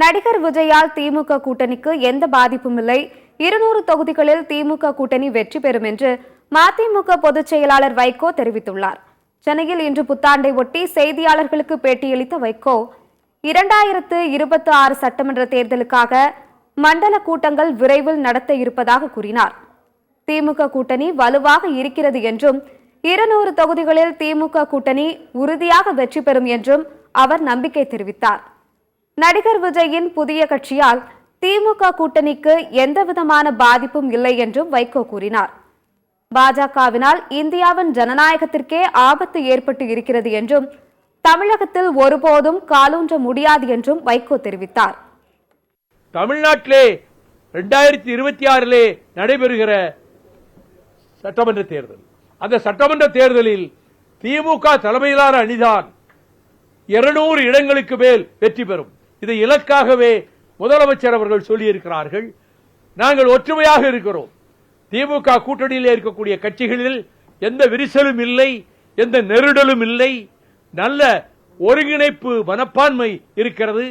நடிகர் விஜயால் திமுக கூட்டணிக்கு எந்த பாதிப்பும் இல்லை. 200 தொகுதிகளில் திமுக கூட்டணி வெற்றி பெறும் என்று மதிமுக பொதுச் செயலாளர் வைகோ தெரிவித்துள்ளார். சென்னையில் இன்று புத்தாண்டை ஒட்டி செய்தியாளர்களுக்கு பேட்டியளித்த வைகோ, 2026 சட்டமன்ற தேர்தலுக்காக மண்டல கூட்டங்கள் விரைவில் நடத்த இருப்பதாக கூறினார். திமுக கூட்டணி வலுவாக இருக்கிறது என்றும் 200 தொகுதிகளில் திமுக கூட்டணி உறுதியாக வெற்றி பெறும் என்றும் அவர் நம்பிக்கை தெரிவித்தார். நடிகர் விஜயின் புதிய கட்சியால் திமுக கூட்டணிக்கு எந்தவிதமான பாதிப்பும் இல்லை என்றும் வைகோ கூறினார். பாஜகவினால் இந்தியாவின் ஜனநாயகத்திற்கே ஆபத்து ஏற்பட்டு இருக்கிறது என்றும் தமிழகத்தில் ஒருபோதும் காலூன்ற முடியாது என்றும் வைகோ தெரிவித்தார். தமிழ்நாட்டிலே 2026 நடைபெறுகிற சட்டமன்ற தேர்தல், அந்த சட்டமன்ற தேர்தலில் திமுக தலைமையிலான அணிதான் 200 இடங்களுக்கு மேல் வெற்றி பெறும். இதை இலக்காகவே முதலமைச்சர் அவர்கள் சொல்லியிருக்கிறார்கள். நாங்கள் ஒற்றுமையாக இருக்கிறோம். திமுக கூட்டணியில் இருக்கக்கூடிய கட்சிகளில் எந்த விரிசலும் இல்லை, எந்த நெருடலும் இல்லை. நல்ல ஒருங்கிணைப்பு மனப்பான்மை இருக்கிறது.